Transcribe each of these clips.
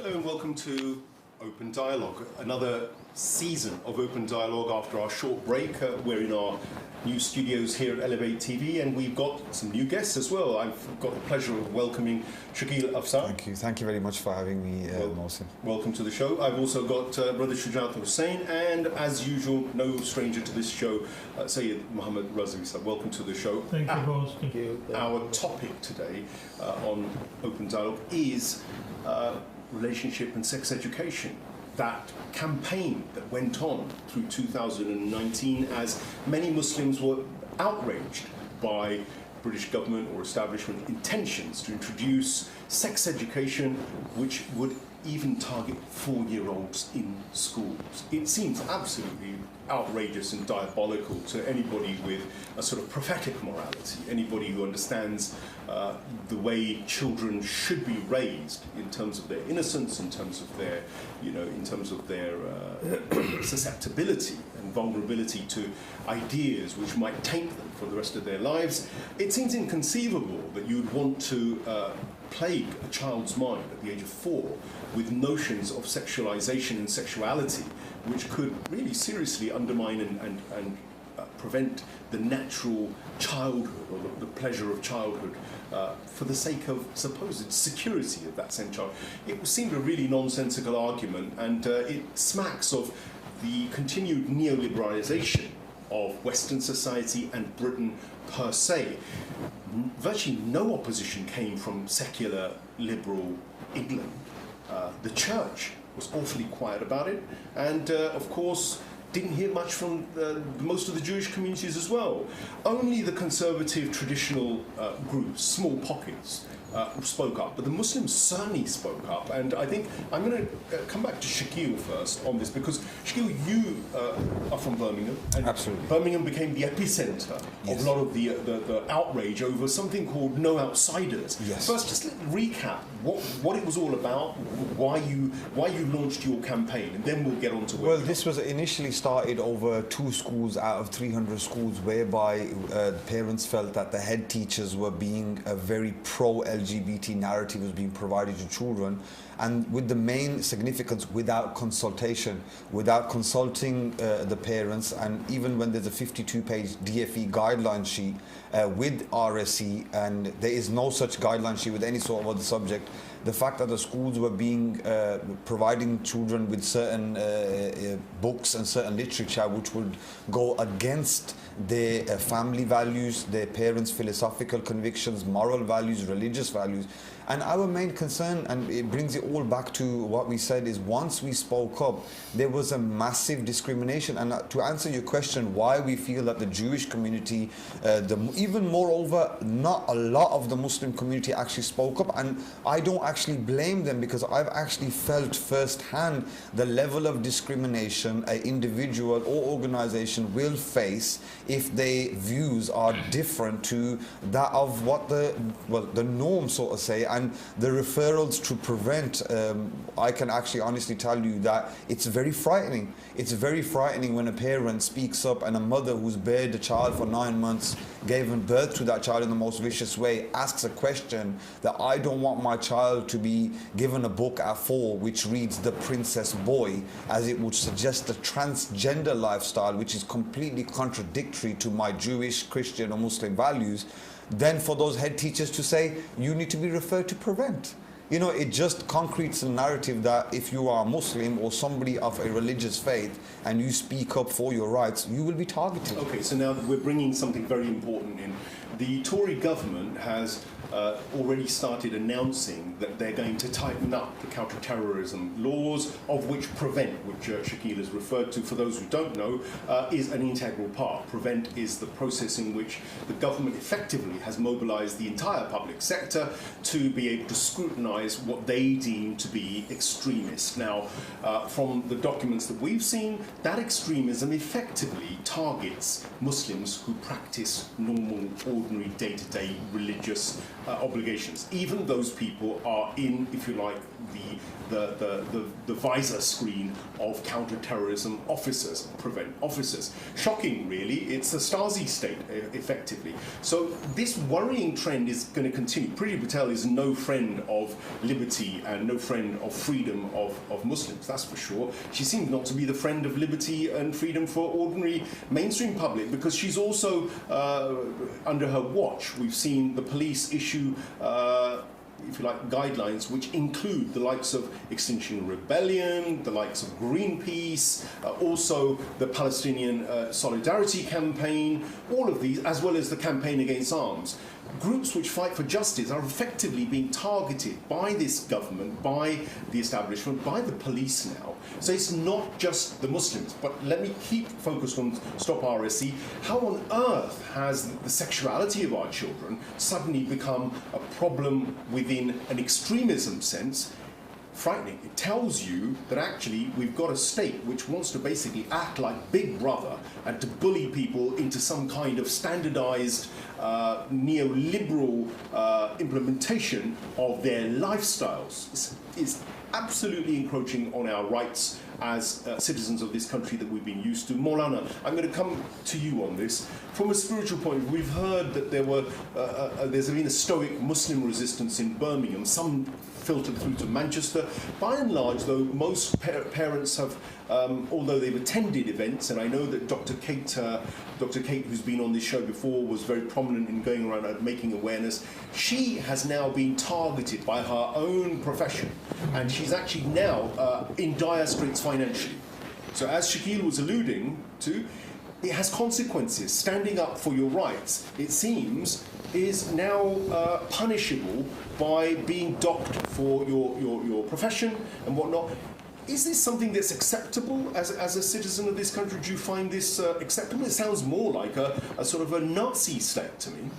Hello and welcome to Open Dialogue, another season of Open Dialogue after our short break. We're in our new studios here at Ahlebait TV, and we've got some new guests as well. I've got the pleasure of welcoming Shakeel Afsar. Thank you very much for having me, Mohsin. Welcome to the show. I've also got Brother Shujaat Hussain, and as usual, no stranger to this show, Sayyid Muhammad Razvi. So welcome to the show. Thank you, boss. Thank you. Our topic today on Open Dialogue is relationship and sex education. That campaign that went on through 2019 as many Muslims were outraged by British government or establishment intentions to introduce sex education which would even target 4-year-olds in schools. It seems absolutely outrageous and diabolical to anybody with a sort of prophetic morality, anybody who understands the way children should be raised in terms of their innocence, in terms of their, in terms of their susceptibility and vulnerability to ideas which might taint them for the rest of their lives. It seems inconceivable that you'd want to plague a child's mind at the age of 4 with notions of sexualization and sexuality, which could really seriously undermine and prevent the natural childhood or the pleasure of childhood for the sake of supposed security of that same child. It seemed a really nonsensical argument, and it smacks of the continued neoliberalization of Western society and Britain per se. Virtually no opposition came from secular, liberal England. The church was awfully quiet about it, and of course didn't hear much from most of the Jewish communities as well. Only the conservative traditional groups, small pockets, spoke up, but the Muslims certainly spoke up. And I think I'm going to come back to Shakeel first on this, because Shakeel, you are from Birmingham, and Absolutely. Birmingham became the epicenter of a lot of the outrage over something called No Outsiders. Yes. First, just recap what it was all about, why you launched your campaign, and then we'll get on to Well, this was initially started over 2 schools out of 300 schools, whereby parents felt that the head teachers were being a very pro-LGBT narrative was being provided to children, and with the main significance without consultation, without consulting the parents. And even when there's a 52-page DFE guideline sheet with RSE, and there is no such guideline sheet with any sort of other subject, the fact that the schools were being providing children with certain books and certain literature which would go against their family values, their parents' philosophical convictions, moral values, religious values. And our main concern, and it brings it all back to what we said, is once we spoke up, there was a massive discrimination. And to answer your question, why we feel that the Jewish community, even moreover, not a lot of the Muslim community actually spoke up. And I don't actually blame them, because I've actually felt firsthand the level of discrimination an individual or organization will face if their views are different to that of what the norm, so to say. And the referrals to prevent, I can actually honestly tell you that it's very frightening. It's very frightening when a parent speaks up, and a mother who's bared a child for 9 months, gave birth to that child in the most vicious way, asks a question that I don't want my child to be given a book at 4 which reads The Princess Boy, as it would suggest a transgender lifestyle, which is completely contradictory to my Jewish, Christian or Muslim values. Then for those head teachers to say, you need to be referred to prevent. It just concretes a narrative that if you are a Muslim or somebody of a religious faith and you speak up for your rights, you will be targeted. Okay, so now we're bringing something very important in. The Tory government has already started announcing that they're going to tighten up the counter-terrorism laws, of which Prevent, which Shakeel has referred to, for those who don't know, is an integral part. Prevent is the process in which the government effectively has mobilized the entire public sector to be able to scrutinize what they deem to be extremists. Now, from the documents that we've seen, that extremism effectively targets Muslims who practice normal, ordinary, day-to-day religious obligations. Even those people are in, if you like, the visor screen of counter-terrorism officers, prevent officers. Shocking, really. It's a Stasi state, effectively. So this worrying trend is going to continue. Priti Patel is no friend of liberty and no friend of freedom of Muslims, that's for sure. She seems not to be the friend of liberty and freedom for ordinary mainstream public, because she's also, under her watch, we've seen the police issue if you like, guidelines which include the likes of Extinction Rebellion, the likes of Greenpeace, also the Palestinian Solidarity Campaign, all of these, as well as the Campaign Against Arms. Groups which fight for justice are effectively being targeted by this government, by the establishment, by the police now. So it's not just the Muslims, but let me keep focused on Stop RSC. How on earth has the sexuality of our children suddenly become a problem within an extremism sense? Frightening. It tells you that actually we've got a state which wants to basically act like Big Brother and to bully people into some kind of standardized neoliberal implementation of their lifestyles. It's absolutely encroaching on our rights as citizens of this country that we've been used to. Maulana, I'm going to come to you on this. From a spiritual point of view, we've heard that there's been a stoic Muslim resistance in Birmingham, some filtered through to Manchester. By and large, though, most parents have, although they've attended events, and I know that Dr. Kate, who's been on this show before, was very prominent in going around and making awareness. She has now been targeted by her own profession, and she's actually now in dire straits financially. So as Shakeel was alluding to, it has consequences. Standing up for your rights, it seems, is now punishable by being docked for your profession and whatnot. Is this something that's acceptable as a citizen of this country? Do you find this acceptable? It sounds more like a sort of a Nazi state to me.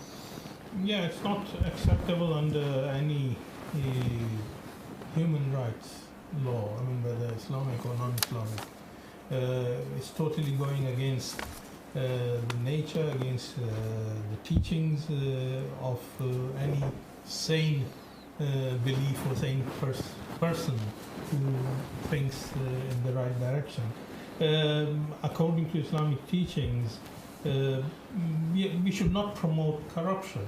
Yeah, it's not acceptable under any human rights law, I mean, whether Islamic or non-Islamic. It's totally going against the nature, against the teachings of any sane belief or sane person who thinks in the right direction. According to Islamic teachings, we should not promote corruption.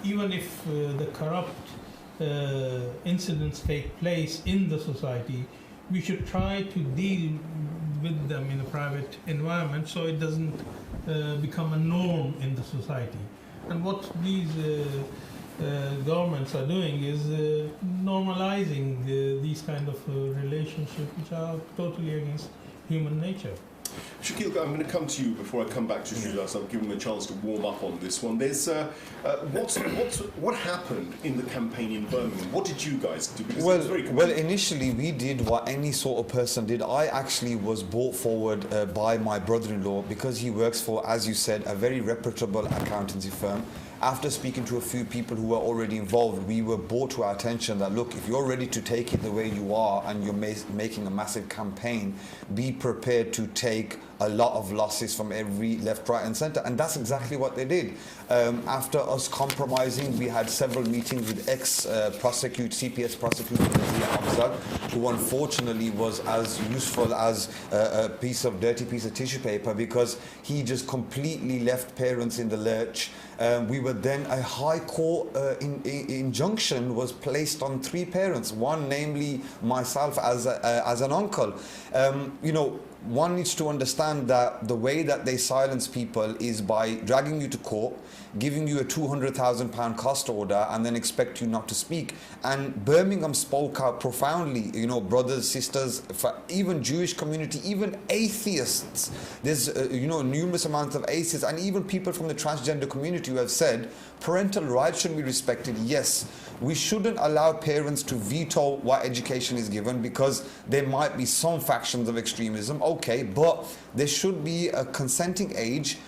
Even if the corrupt incidents take place in the society, we should try to deal with them in a private environment so it doesn't become a norm in the society. And what these governments are doing is normalizing these kind of relationships which are totally against human nature. Shakeel, I'm going to come to you before I come back to Shia, so I'll give him a chance to warm up on this one. There's what happened in the campaign in Birmingham? What did you guys do? Because it was very well, initially we did what any sort of person did. I actually was brought forward by my brother-in-law because he works for, as you said, a very reputable accountancy firm. After speaking to a few people who were already involved, we were brought to our attention that, look, if you're ready to take it the way you are and you're making a massive campaign, be prepared to take a lot of losses from every left, right and centre. And that's exactly what they did. After us compromising, we had several meetings with P.S prosecutor Afsar, who unfortunately was as useful as a dirty piece of tissue paper, because he just completely left parents in the lurch. We were then, a high court injunction was placed on 3 parents, one namely myself as an uncle. You know, one needs to understand that the way that they silence people is by dragging you to court, giving you a £200,000 cost order, and then expect you not to speak. And Birmingham spoke out profoundly, you know, brothers, sisters, even Jewish community, even atheists. There's, you know, numerous amounts of atheists, and even people from the transgender community who have said parental rights should be respected. Yes, we shouldn't allow parents to veto what education is given, because there might be some factions of extremism, okay, but there should be a consenting age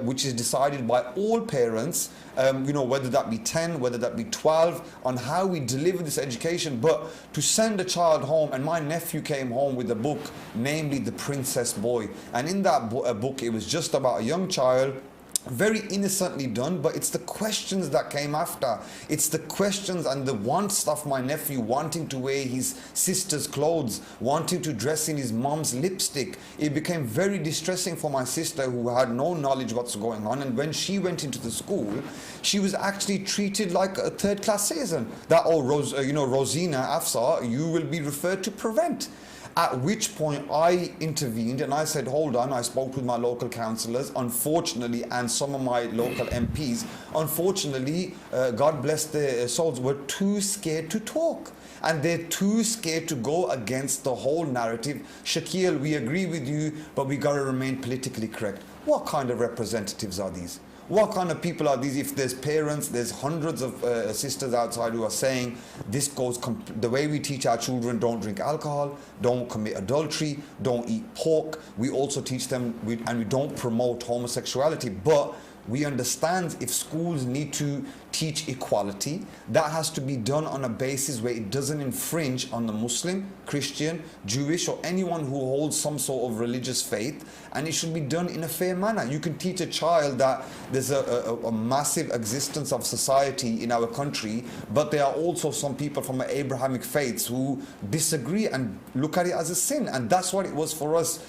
which is decided by all parents, you know, whether that be 10, whether that be 12, on how we deliver this education. But to send a child home, and my nephew came home with a book, namely The Princess Boy, and in that book it was just about a young child very innocently done, but it's the questions that came after. It's the questions and the want stuff. My nephew wanting to wear his sister's clothes, wanting to dress in his mom's lipstick. It became very distressing for my sister, who had no knowledge what's going on. And when she went into the school, she was actually treated like a third-class citizen. That, oh, Rosina, Afsar, you will be referred to Prevent. At which point I intervened and I said, hold on, I spoke with my local councillors, unfortunately, and some of my local MPs, unfortunately, God bless their souls, were too scared to talk. And they're too scared to go against the whole narrative. Shakeel, we agree with you, but we got to remain politically correct. What kind of representatives are these? What kind of people are these? If there's parents, there's hundreds of sisters outside who are saying this goes, the way we teach our children, don't drink alcohol, don't commit adultery, don't eat pork. We also teach them, and we don't promote homosexuality. But we understand if schools need to teach equality, that has to be done on a basis where it doesn't infringe on the Muslim, Christian, Jewish, or anyone who holds some sort of religious faith, and it should be done in a fair manner. You can teach a child that there's a massive existence of society in our country, but there are also some people from the Abrahamic faiths who disagree and look at it as a sin, and that's what it was for us.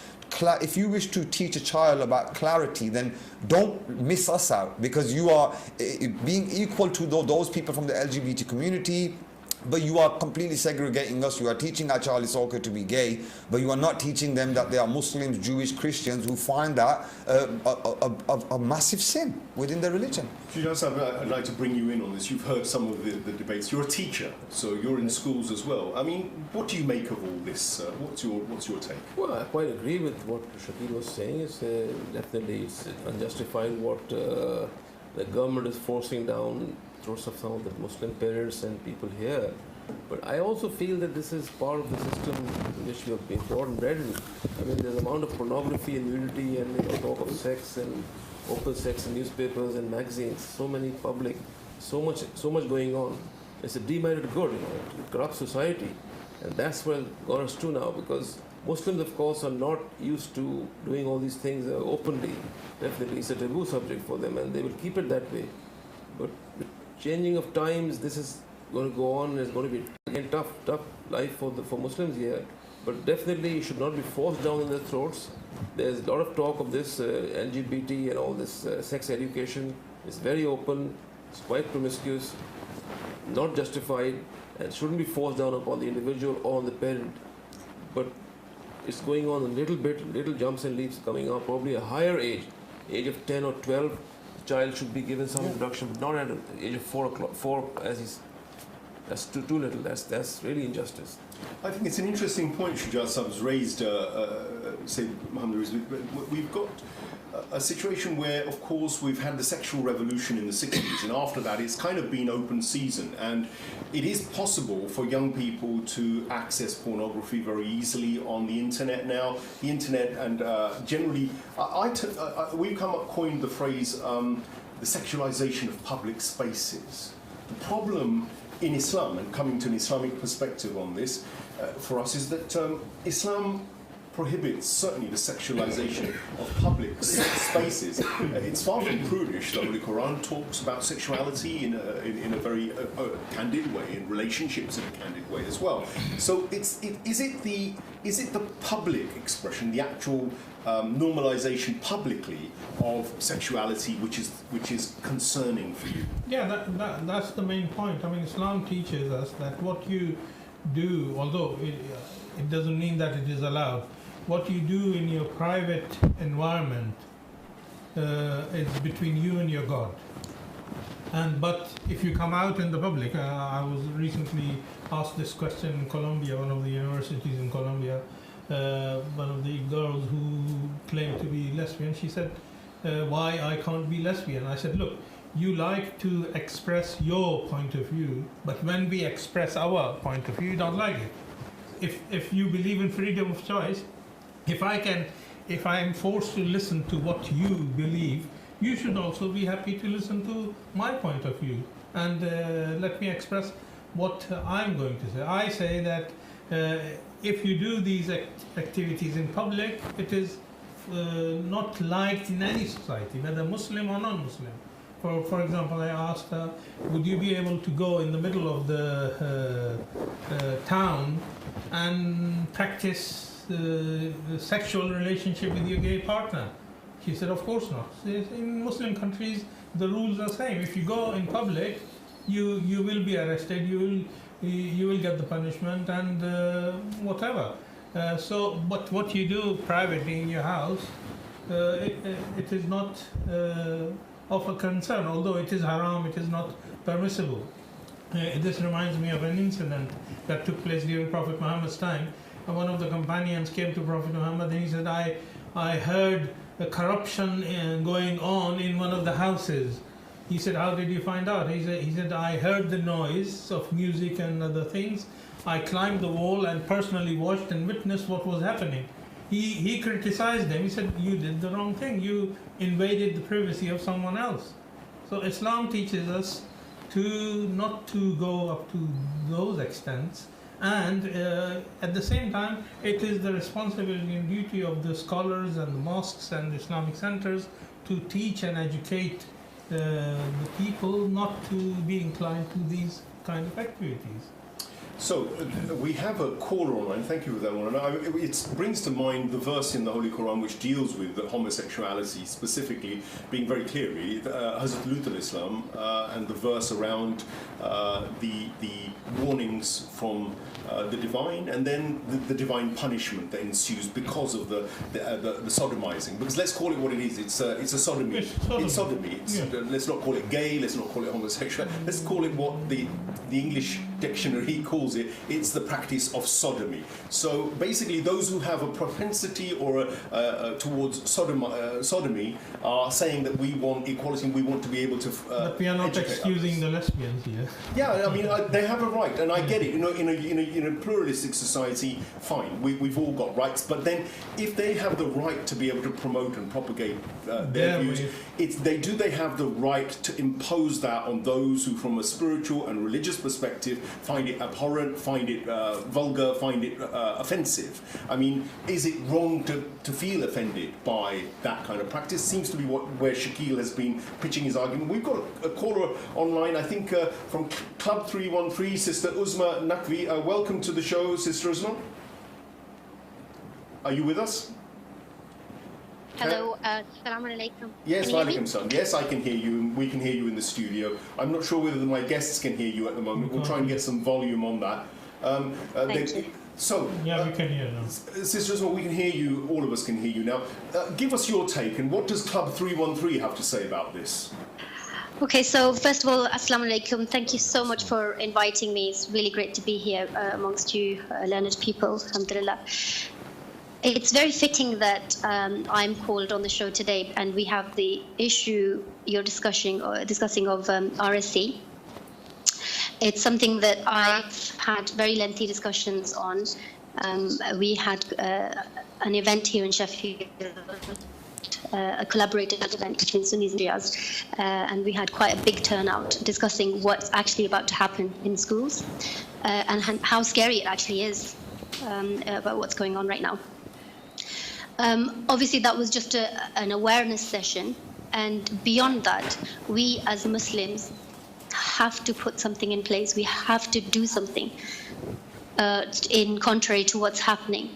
If you wish to teach a child about clarity, then don't miss us out, because you are being equal to those people from the LGBT community, but you are completely segregating us. You are teaching our child it's okay to be gay, but you are not teaching them that there are Muslims, Jewish, Christians who find that a massive sin within their religion. I'd like to bring you in on this. You've heard some of the debates. You're a teacher, so you're in schools as well. I mean, what do you make of all this? What's your take? Well, I quite agree with what Shakeel was saying. It's definitely it's unjustified what the government is forcing down throats of some of the Muslim parents and people here. But I also feel that this is part of the system which we have been taught and bred in. I mean, there's an amount of pornography and nudity and talk of sex and open sex in newspapers and magazines. So many public, so much going on. It's a demerit good, it corrupts society. And that's what got us to now, because Muslims, of course, are not used to doing all these things openly. Definitely, it's a taboo subject for them, and they will keep it that way. But with changing of times, this is going to go on. It's going to be again tough life for Muslims here. But definitely, it should not be forced down in their throats. There's a lot of talk of this LGBT and all this sex education. It's very open. It's quite promiscuous, not justified, and shouldn't be forced down upon the individual or on the parent. But it's going on a little bit, little jumps and leaps coming up. Probably a higher age of 10 or 12. Child should be given some introduction, but not at the age of 4 that's too little. That's really injustice. I think it's an interesting point Shujat Sab's raised, say, Muhammad Rizvi. We've got a situation where, of course, we've had the sexual revolution in the 60s, and after that it's kind of been open season, and it is possible for young people to access pornography very easily on the internet now. The internet, and generally, we've coined the phrase the sexualization of public spaces. The problem in Islam, and coming to an Islamic perspective on this, for us is that Islam prohibits certainly the sexualization of public spaces. It's far from prudish. The Holy Quran talks about sexuality in a very candid way, in relationships in a candid way as well. So is it the public expression, the actual normalization publicly of sexuality, which is concerning for you? Yeah, that's the main point. I mean, Islam teaches us that what you do, although it doesn't mean that it is allowed, what you do in your private environment is between you and your God. But if you come out in the public, I was recently asked this question in Colombia, one of the universities in Colombia. One of the girls who claimed to be lesbian, she said, why I can't be lesbian? I said, look, you like to express your point of view, but when we express our point of view, you don't like it. If you believe in freedom of choice, if I am forced to listen to what you believe, you should also be happy to listen to my point of view, and let me express what I'm going to say. I say that if you do these activities in public, it is not liked in any society, whether Muslim or non-Muslim. For example, I asked her, would you be able to go in the middle of the town and practice the sexual relationship with your gay partner? She said, of course not. In Muslim countries, the rules are the same. If you go in public, you will be arrested, you will get the punishment and whatever. But what you do privately in your house, it is not of a concern, although it is haram, it is not permissible. This reminds me of an incident that took place during Prophet Muhammad's time. One of the companions came to Prophet Muhammad and he said, I heard a corruption going on in one of the houses. He said, how did you find out? He said, I heard the noise of music and other things. I climbed the wall and personally watched and witnessed what was happening. He criticized them. He said, you did the wrong thing. You invaded the privacy of someone else. So Islam teaches us not to go up to those extents. And at the same time, it is the responsibility and duty of the scholars and the mosques and the Islamic centers to teach and educate the people not to be inclined to these kind of activities. So we have a caller online. Thank you for that one. And it brings to mind the verse in the Holy Quran which deals with the homosexuality, specifically being very clearly Hazrat Lut al-Islam and the verse around the warnings from the divine, and then the divine punishment that ensues because of the sodomizing. Because let's call it what it is. It's a sodomy. It's sodomy. Let's not call it gay. Let's not call it homosexual. Let's call it what the English dictionary calls it. It's the practice of sodomy. So basically, those who have a propensity or towards sodomy are saying that we want equality and we want to be able to. But we are not excusing the lesbians here. Yeah, I mean they have a right, and I get it. In a pluralistic society, fine, we've all got rights. But then, if they have the right to be able to promote and propagate their views, they have the right to impose that on those who, from a spiritual and religious perspective, find it abhorrent, find it vulgar, find it offensive. I mean, is it wrong to feel offended by that kind of practice? Seems to be where Shakeel has been pitching his argument. We've got a caller online, I think, from Club 313, Sister Uzma Nakvi. Welcome to the show, Sister Uzma. Are you with us? Hello, Assalamu alaikum. Yes, walaikum salam. Yes, I can hear you. We can hear you in the studio. I'm not sure whether my guests can hear you at the moment. We'll try and get some volume on that. Thank you. So, yeah, we can hear now. Sisters, well, we can hear you. All of us can hear you now. Give us your take, and what does Club 313 have to say about this? Okay, so first of all, Assalamu alaikum. Thank you so much for inviting me. It's really great to be here amongst you learned people, alhamdulillah. It's very fitting that I'm called on the show today, and we have the issue you're discussing of RSC. It's something that I've had very lengthy discussions on. We had an event here in Sheffield, a collaborated event between Sunnis and Shias, and we had quite a big turnout discussing what's actually about to happen in schools and how scary it actually is about what's going on right now. Obviously, that was just an awareness session, and beyond that, we as Muslims have to put something in place. We have to do something in contrary to what's happening.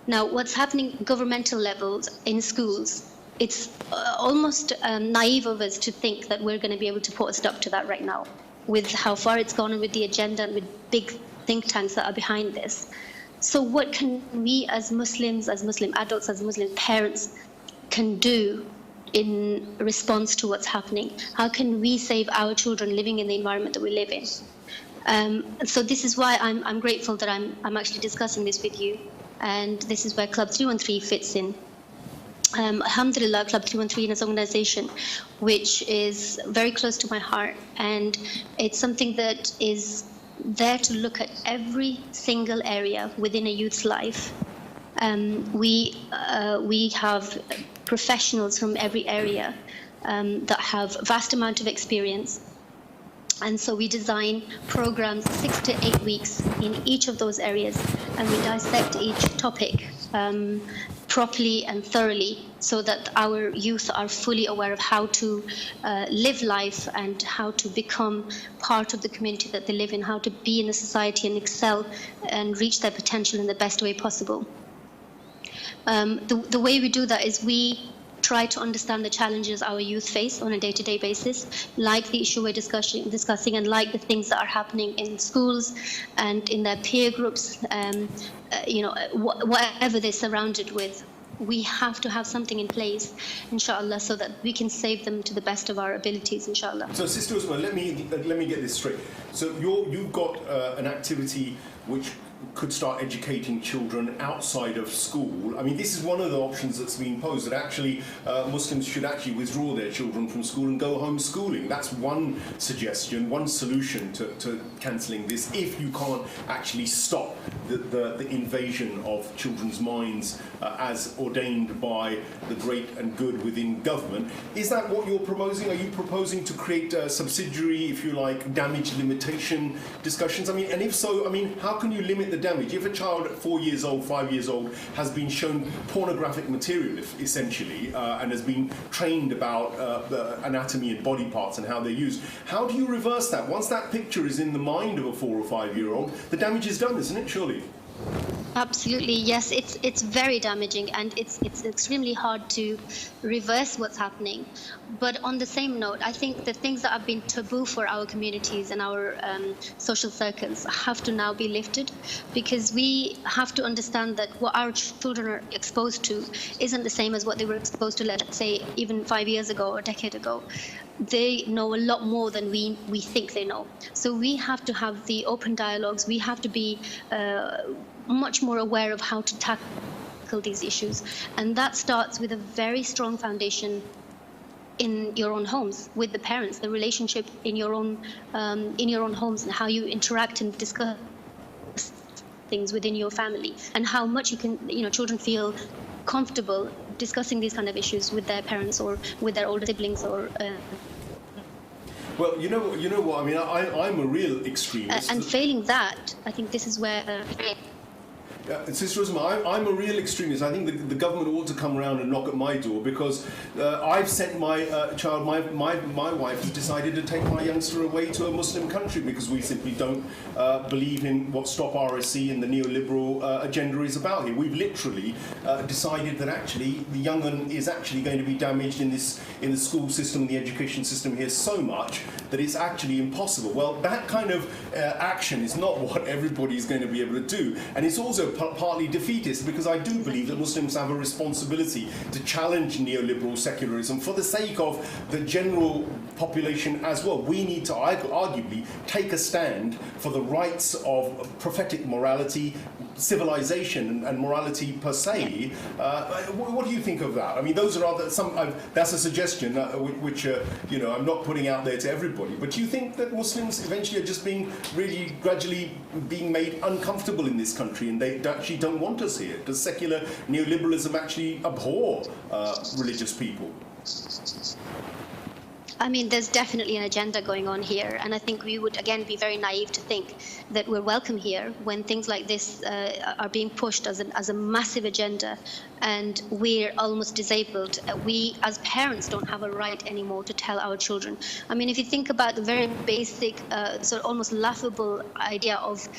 Now, what's happening governmental levels in schools, it's almost naive of us to think that we're going to be able to put a stop to that right now, with how far it's gone and with the agenda and with big think tanks that are behind this. So what can we as Muslims, as Muslim adults, as Muslim parents can do in response to what's happening? How can we save our children living in the environment that we live in? So this is why I'm grateful that I'm actually discussing this with you, and this is where Club 313 fits in. Alhamdulillah, Club 313 is an organization which is very close to my heart, and it's something that is there to look at every single area within a youth's life. We have professionals from every area that have vast amount of experience, and so we design programs 6 to 8 weeks in each of those areas, and we dissect each topic properly and thoroughly, so that our youth are fully aware of how to live life and how to become part of the community that they live in, how to be in a society and excel and reach their potential in the best way possible. The way we do that is we try to understand the challenges our youth face on a day-to-day basis, like the issue we're discussing, and like the things that are happening in schools and in their peer groups. Whatever they're surrounded with, we have to have something in place, inshallah, so that we can save them to the best of our abilities, inshallah. So, Sister Usman, let me get this straight. So you've got an activity which could start educating children outside of school. I mean, this is one of the options that's been posed, that actually Muslims should actually withdraw their children from school and go homeschooling. That's one suggestion, one solution to cancelling this, if you can't actually stop the invasion of children's minds as ordained by the great and good within government. Is that what you're proposing? Are you proposing to create a subsidiary, if you like, damage limitation discussions? I mean, and if so, I mean, how can you limit the damage? If a child at 4 years old, 5 years old has been shown pornographic material, essentially, and has been trained about the anatomy and body parts and how they're used, how do you reverse that? Once that picture is in the mind of a 4 or 5 year old, the damage is done, isn't it, surely? Absolutely, yes. It's very damaging, and it's extremely hard to reverse what's happening. But on the same note, I think the things that have been taboo for our communities and our social circles have to now be lifted, because we have to understand that what our children are exposed to isn't the same as what they were exposed to, let's say, even 5 years ago or a decade ago. They know a lot more than we think they know. So we have to have the open dialogues. We have to be much more aware of how to tackle these issues. And that starts with a very strong foundation in your own homes, with the parents, the relationship in your own homes, and how you interact and discuss things within your family, and how much you can, children feel comfortable discussing these kind of issues with their parents or with their older siblings or. Well, you know what I mean. I'm a real extremist. And failing that, I think this is where. Sister Usman, I'm a real extremist. I think the government ought to come around and knock at my door, because I've sent my child, my wife has decided to take my youngster away to a Muslim country because we simply don't believe in what Stop RSC and the neoliberal agenda is about here. We've literally decided that actually the young one is actually going to be damaged in the school system, the education system here so much that it's actually impossible. Well, that kind of action is not what everybody is going to be able to do, and it's also partly defeatist, because I do believe that Muslims have a responsibility to challenge neoliberal secularism for the sake of the general population as well. We need to arguably take a stand for the rights of prophetic morality, civilization and morality per se. What do you think of that? I mean, those are that's a suggestion which I'm not putting out there to everybody. But do you think that Muslims eventually are just being really gradually being made uncomfortable in this country, and they actually don't want us here? Does secular neoliberalism actually abhor religious people? I mean, there's definitely an agenda going on here, and I think we would, again, be very naive to think that we're welcome here when things like this are being pushed as a massive agenda, and we're almost disabled. We, as parents, don't have a right anymore to tell our children. I mean, if you think about the very basic, sort of almost laughable idea of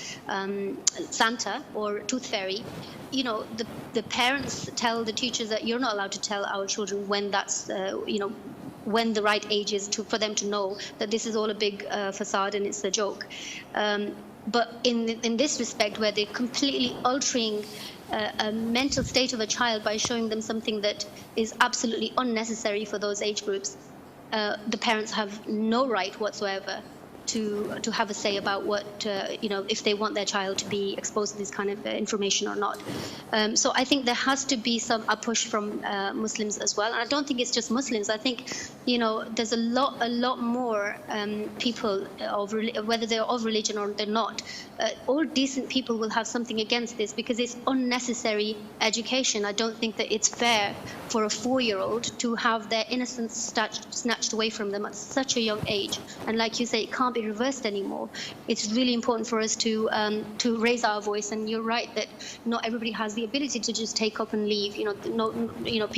Santa or Tooth Fairy, the parents tell the teachers that you're not allowed to tell our children when that's, when the right age is for them to know that this is all a big facade and it's a joke. But in this respect, where they're completely altering a mental state of a child by showing them something that is absolutely unnecessary for those age groups, the parents have no right whatsoever to have a say about what, if they want their child to be exposed to this kind of information or not. So I think there has to be a push from Muslims as well. And I don't think it's just Muslims. I think, there's a lot more people, whether they're of religion or they're not. All decent people will have something against this, because it's unnecessary education. I don't think that it's fair for a 4-year-old to have their innocence snatched away from them at such a young age. And like you say, it can't be reversed anymore. It's really important for us to raise our voice. And you're right that not everybody has the ability to just take up and leave.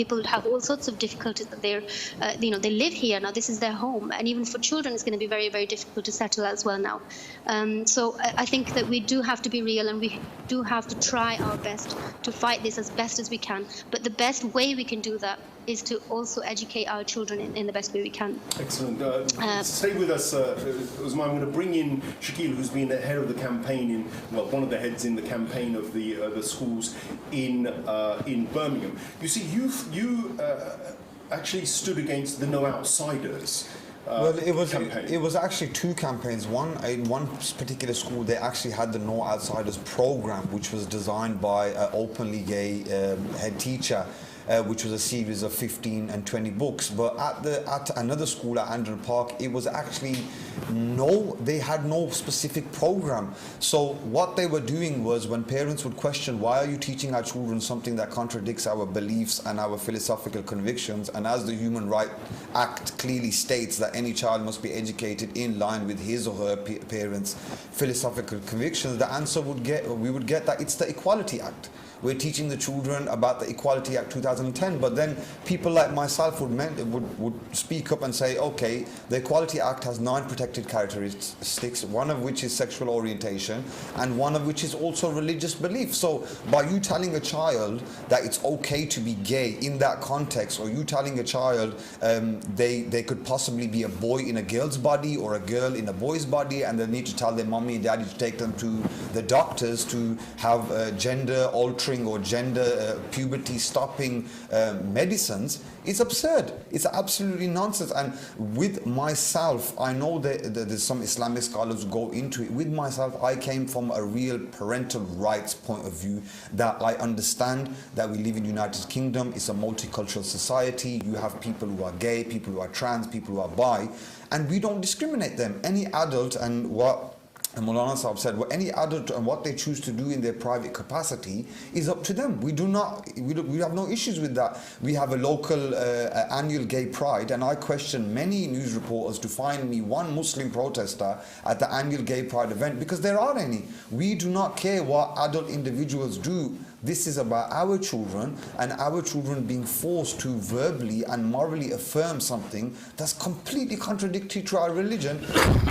People have all sorts of difficulties that they're, they live here now. This is their home, and even for children, it's going to be very, very difficult to settle as well now. So I think that we do have to be real, and we do have to try our best to fight this as best as we can. But the best way we can do that is to also educate our children in the best way we can. Excellent. Stay with us, Usman. I'm going to bring in Shakeel, who's been the head of the campaign one of the heads in the campaign of the schools in Birmingham. You see, you actually stood against the No Outsiders. Well, campaign. It was actually two campaigns. In one particular school, they actually had the No Outsiders program, which was designed by an openly gay head teacher, which was a series of 15 and 20 books. But at another school at Andrew Park, it was actually they had no specific program. So what they were doing was, when parents would question, why are you teaching our children something that contradicts our beliefs and our philosophical convictions, and as the Human Rights Act clearly states that any child must be educated in line with his or her parents' philosophical convictions, the answer we would get that it's the Equality Act. We're teaching the children about the Equality Act 2010, but then people like myself would speak up and say, okay, the Equality Act has 9 protected characteristics, one of which is sexual orientation, and one of which is also religious belief. So by you telling a child that it's okay to be gay in that context, or you telling a child they could possibly be a boy in a girl's body or a girl in a boy's body, and they need to tell their mommy and daddy to take them to the doctors to have gender altering or gender puberty stopping medicines, is absurd. It's absolutely nonsense. And with myself, I know that there's some Islamic scholars who go into it. With myself, I came from a real parental rights point of view, that I understand that we live in the United Kingdom. It's a multicultural society. You have people who are gay, people who are trans, people who are bi, and we don't discriminate them. Any adult, and what Maulana Sahab said, well, any adult and what they choose to do in their private capacity is up to them. We have no issues with that. We have a local annual gay pride, and I question many news reporters to find me one Muslim protester at the annual gay pride event, because there are any. We do not care what adult individuals do. This is about our children, and our children being forced to verbally and morally affirm something that's completely contradictory to our religion.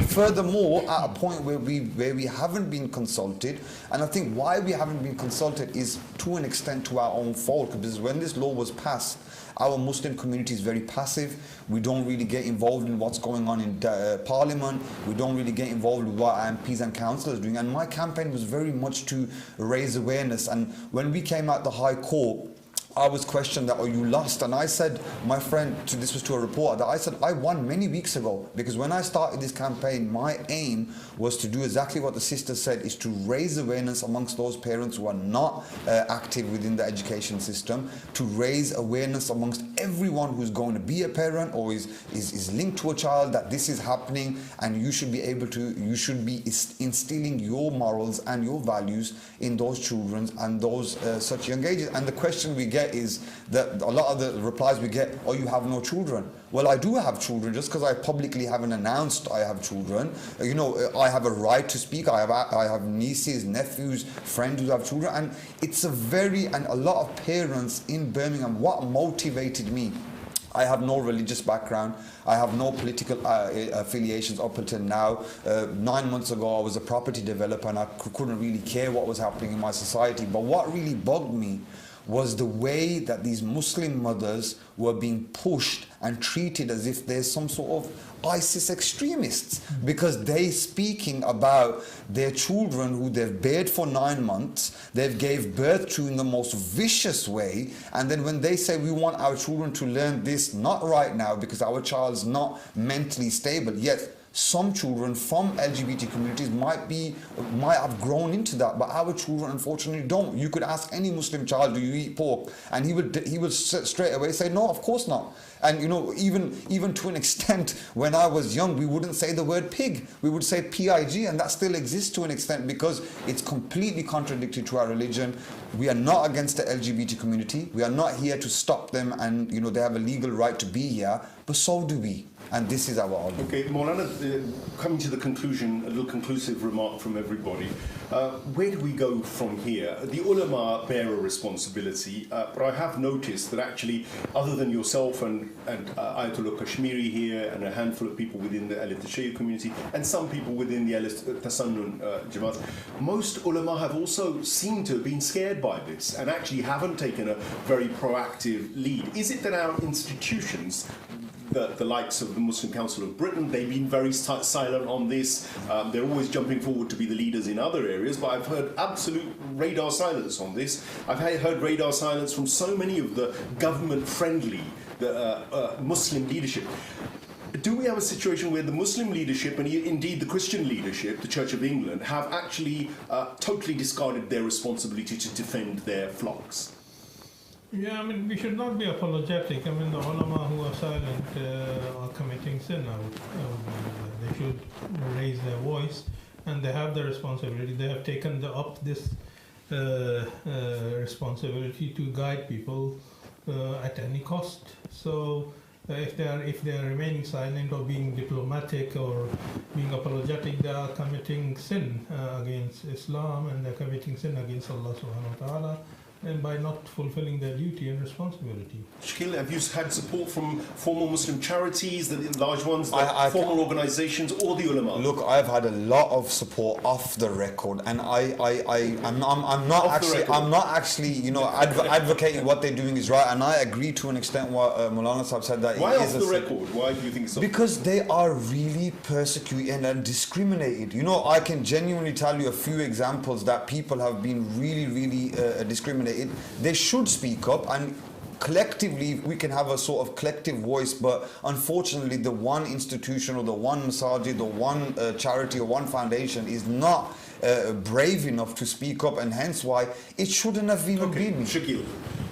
Furthermore, at a point where we haven't been consulted, and I think why we haven't been consulted is to an extent to our own fault, because when this law was passed, our Muslim community is very passive. We don't really get involved in what's going on in Parliament. We don't really get involved with what MPs and councillors are doing. And my campaign was very much to raise awareness. And when we came out the High Court, I was questioned that, oh, you lost. And I said, my friend, this was to a reporter, that I said, I won many weeks ago. Because when I started this campaign, my aim was to do exactly what the sister said, is to raise awareness amongst those parents who are not active within the education system, to raise awareness amongst everyone who's going to be a parent or is linked to a child, that this is happening, and you should be instilling your morals and your values in those children and those such young ages. And the question we get is that a lot of the replies we get, oh, you have no children. Well, I do have children. Just because I publicly haven't announced I have children, you know, I have a right to speak. I have nieces, nephews, friends who have children, and it's a lot of parents in Birmingham. What motivated me? I have no religious background. I have no political affiliations up until now. 9 months ago, I was a property developer, and I couldn't really care what was happening in my society. But what really bugged me was the way that these Muslim mothers were being pushed and treated as if they're some sort of ISIS extremists, because they speaking about their children who they've bared for 9 months, they've gave birth to in the most vicious way, and then when they say we want our children to learn this, not right now because our child's not mentally stable, yet some children from LGBT communities might have grown into that, but our children unfortunately don't. You could ask any Muslim child, do you eat pork? And he would straight away say, no, of course not. And you know, even to an extent, when I was young, we wouldn't say the word pig. We would say pig, and that still exists to an extent because it's completely contradictory to our religion. We are not against the LGBT community. We are not here to stop them, and you know, they have a legal right to be here, but so do we. And this is our argument. Okay, Maulana, coming to the conclusion, a little conclusive remark from everybody. Where do we go from here? The ulama bear a responsibility, but I have noticed that actually, other than yourself and Ayatollah Kashmiri here, and a handful of people within the Shia community, and some people within the Tasannun Jamaat, most ulama have also seemed to have been scared by this and actually haven't taken a very proactive lead. Is it that our institutions, the likes of the Muslim Council of Britain, they've been very silent on this. They're always jumping forward to be the leaders in other areas, but I've heard absolute radar silence on this. I've heard radar silence from so many of the government-friendly Muslim leadership. Do we have a situation where the Muslim leadership and indeed the Christian leadership, the Church of England, have actually totally discarded their responsibility to defend their flocks? Yeah, I mean, we should not be apologetic. I mean, the ulama who are silent are committing sin. They should raise their voice, and they have the responsibility. They have taken up this responsibility to guide people at any cost. So, if they are remaining silent or being diplomatic or being apologetic, they are committing sin against Islam, and they are committing sin against Allah Subhanahu wa Taala, and by not fulfilling their duty and responsibility. Shakeel, have you had support from formal Muslim charities, the large ones, the formal organizations, or the ulama? Look, I've had a lot of support off the record, and I'm not actually, you know, advocating what they're doing is right, and I agree to an extent what Maulana Sahib said that. Why off the record? Why do you think so? Because they are really persecuted and discriminated. You know, I can genuinely tell you a few examples that people have been really discriminated. They should speak up, and collectively we can have a sort of collective voice, but unfortunately the one institution or the one masajid, the one charity or one foundation is not brave enough to speak up, and hence why it shouldn't have even been. Shakeel,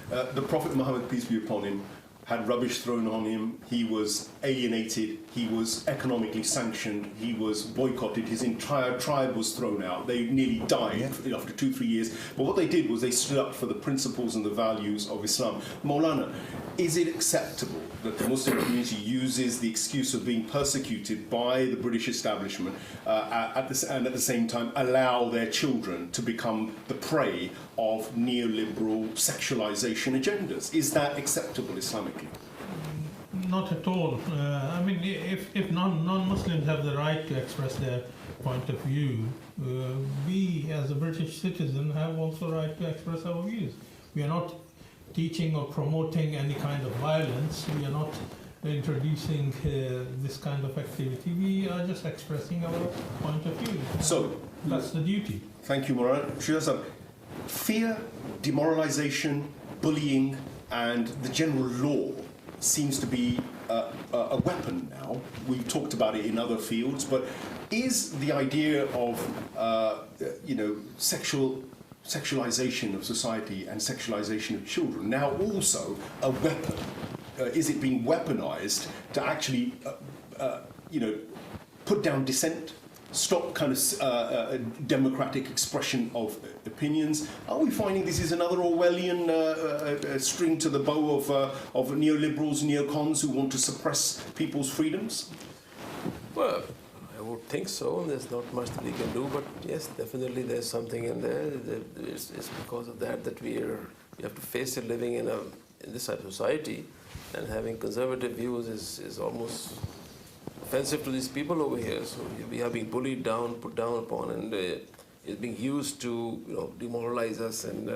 the Prophet Muhammad, peace be upon him, had rubbish thrown on him, he was alienated, he was economically sanctioned, he was boycotted, his entire tribe was thrown out. They nearly died after 2-3 years. But what they did was they stood up for the principles and the values of Islam. Maulana, is it acceptable that the Muslim community uses the excuse of being persecuted by the British establishment and at the same time allow their children to become the prey of neoliberal sexualization agendas? Is that acceptable Islamically? Not at all. I mean, if non-Muslims have the right to express their point of view, we as a British citizen have also the right to express our views. We are not teaching or promoting any kind of violence. We are not introducing this kind of activity. We are just expressing our point of view. So that's the duty. Thank you, Moran. Shia, fear, demoralization, bullying, and the general law seems to be a weapon now. We've talked about it in other fields, but is the idea of sexualization of society and sexualization of children now also a weapon? Is it being weaponized to actually, put down dissent, stop kind of democratic expression of opinions? Are we finding this is another Orwellian string to the bow of neoliberals, neocons who want to suppress people's freedoms? Well, I would think so. There's not much that we can do, but yes, definitely there's something in there. It's because of that we have to face it living in this type of society, and having conservative views is almost offensive to these people over here. So we are being bullied down, put down upon, and it's being used to demoralize us and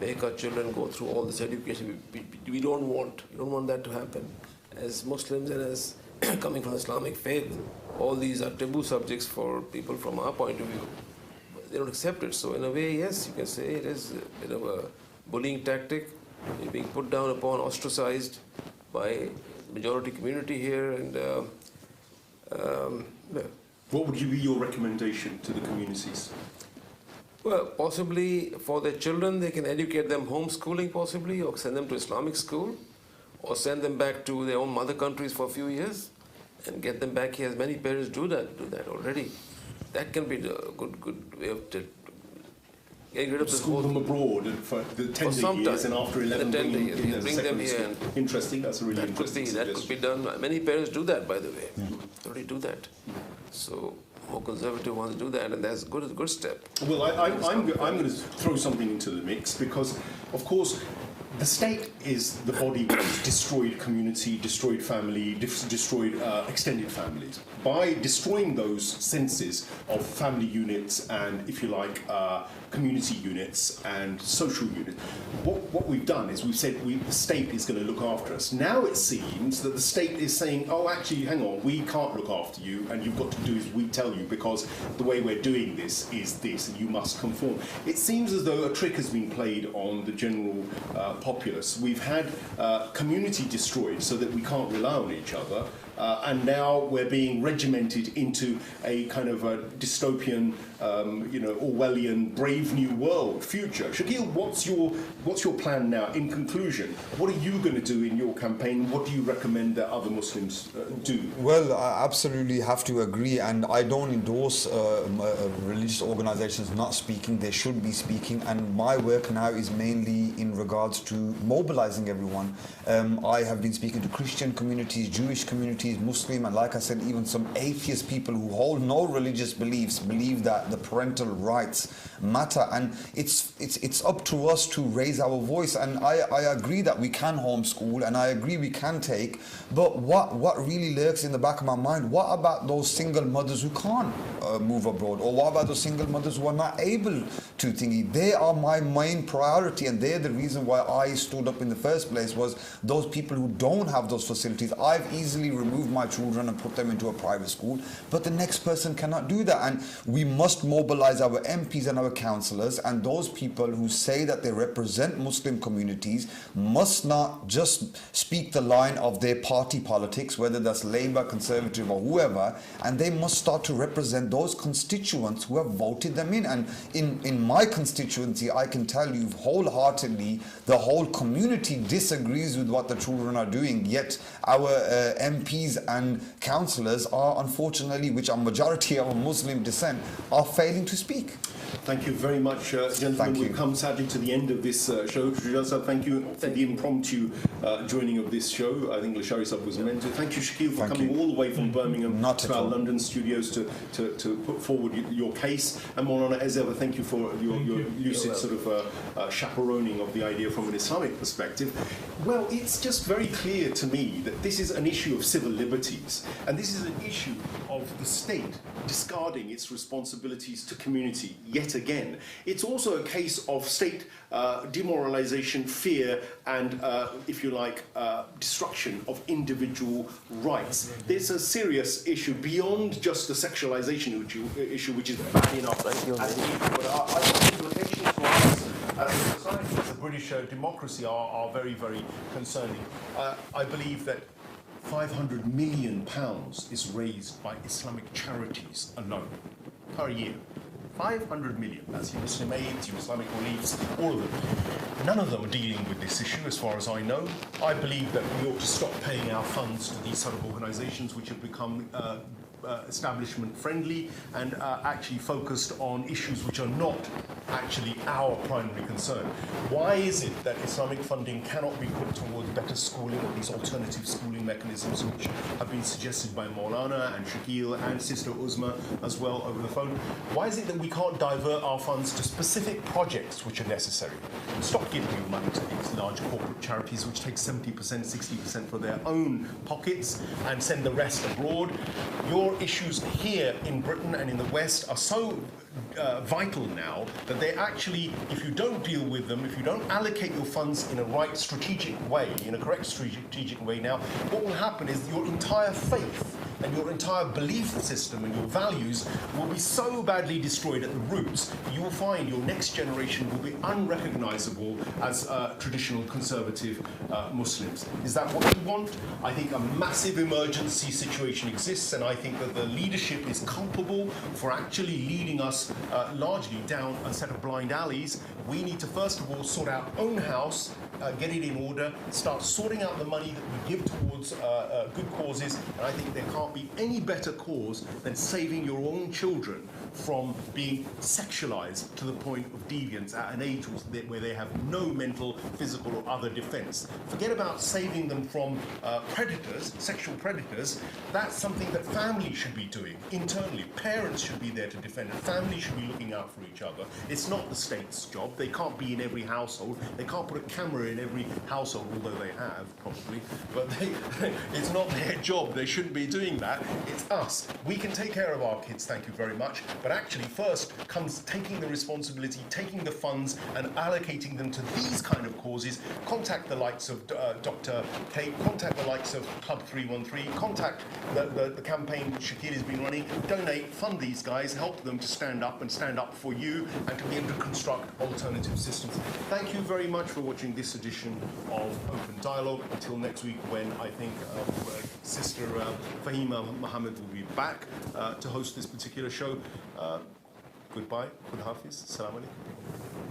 make our children go through all this education. We don't want that to happen. As Muslims and as coming from Islamic faith, all these are taboo subjects for people from our point of view. They don't accept it. So in a way, yes, you can say it is a bit of a bullying tactic. You're being put down upon, ostracized by majority community here, and What would be your recommendation to the communities? Well, possibly for their children, they can educate them homeschooling possibly, or send them to Islamic school, or send them back to their own mother countries for a few years and get them back here, as many parents do that already. That can be the good way of getting rid of this school whole them abroad for the tender some years, time. and after 11 The 10 bring years, them in you as a bring them secondary here school. Interesting. That's a really interesting that could suggestion. be done. Many parents do that, by the way. Already do that. So more conservative ones do that, and that's a good step. Well, I'm going to throw something into the mix because, of course, the state is the body which destroyed community, destroyed family, destroyed extended families. By destroying those senses of family units and, if you like, community units and social units, what we've done is we've said the state is going to look after us. Now it seems that the state is saying, oh, actually, hang on, we can't look after you, and you've got to do as we tell you because the way we're doing this is this, and you must conform. It seems as though a trick has been played on the general populace. We've had community destroyed so that we can't rely on each other, and now we're being regimented into a kind of a dystopian, Orwellian, Brave New World future. Shakeel, what's your plan now? In conclusion, what are you going to do in your campaign? What do you recommend that other Muslims do? Well, I absolutely have to agree, and I don't endorse religious organizations not speaking. They should be speaking, and my work now is mainly in regards to mobilizing everyone. I have been speaking to Christian communities, Jewish communities, Muslim, and like I said, even some atheist people who hold no religious beliefs believe that the parental rights matter, and it's up to us to raise our voice. And I agree that we can homeschool, and I agree we can take, but what really lurks in the back of my mind, what about those single mothers who can't move abroad, or what about those single mothers who are not able to thingy? They are my main priority, and they're the reason why I stood up in the first place, was those people who don't have those facilities. I've easily removed my children and put them into a private school, but the next person cannot do that, and we must mobilize our MPs and our councillors, and those people who say that they represent Muslim communities must not just speak the line of their party politics, whether that's Labour, Conservative or whoever, and they must start to represent those constituents who have voted them in. And in my constituency, I can tell you wholeheartedly, the whole community disagrees with what the children are doing, yet our MPs and councillors are, unfortunately, which are majority of Muslim descent, are failing to speak. Thank you very much, gentlemen. We've come sadly to the end of this show. Shia, thank you for the impromptu joining of this show. I think Lashari Sab was meant to. Thank you, Shakeel, for coming all the way from Birmingham to our London studios to put forward your case. And Maulana, as ever, thank you for your lucid sort of chaperoning of the idea from an Islamic perspective. Well, it's just very clear to me that this is an issue of civil liberties, and this is an issue of the state discarding its responsibilities to community yet again. It's also a case of state demoralization, fear, and, if you like, destruction of individual rights. There's a serious issue beyond just the sexualization issue, which is bad enough as it is, but I think the implications for us as a society, as a British democracy, are very, very concerning. I believe that £500 million is raised by Islamic charities alone per year. 500 million. That's your Muslim aids, your Islamic reliefs, all of them. None of them are dealing with this issue, as far as I know. I believe that we ought to stop paying our funds to these sort of organisations which have become establishment friendly and actually focused on issues which are not actually our primary concern. Why is it that Islamic funding cannot be put towards better schooling, or these alternative schooling mechanisms which have been suggested by Maulana and Shakeel and Sister Uzma as well over the phone? Why is it that we can't divert our funds to specific projects which are necessary? Stop giving your money to these large corporate charities which take 70%, 60% for their own pockets and send the rest abroad. Your issues here in Britain and in the West are so vital now that they actually, if you don't deal with them, if you don't allocate your funds in a right strategic way, in a correct strategic way now, what will happen is your entire faith and your entire belief system and your values will be so badly destroyed at the roots, you will find your next generation will be unrecognizable as traditional conservative Muslims. Is that what we want? I think a massive emergency situation exists, and I think that the leadership is culpable for actually leading us largely down a set of blind alleys. We need to first of all sort our own house, get it in order, start sorting out the money that we give towards good causes, and I think there can't be any better cause than saving your own children from being sexualized to the point of deviance at an age where they have no mental, physical or other defense. Forget about saving them from predators, sexual predators. That's something that families should be doing internally. Parents should be there to defend and families should be looking out for each other. It's not the state's job. They can't be in every household. They can't put a camera in every household, although they have, probably. But it's not their job. They shouldn't be doing that. It's us. We can take care of our kids, thank you very much. But actually, first comes taking the responsibility, taking the funds and allocating them to these kind of causes. Contact the likes of Dr. Kate, contact the likes of Club 313, contact the campaign Shakeel has been running, donate, fund these guys, help them to stand up and stand up for you and to be able to construct alternative systems. Thank you very much for watching this edition of Open Dialogue. Until next week, when I think Sister Fahima Mohammed will be back to host this particular show. Goodbye, Khud Hafiz, Assalamu alaikum.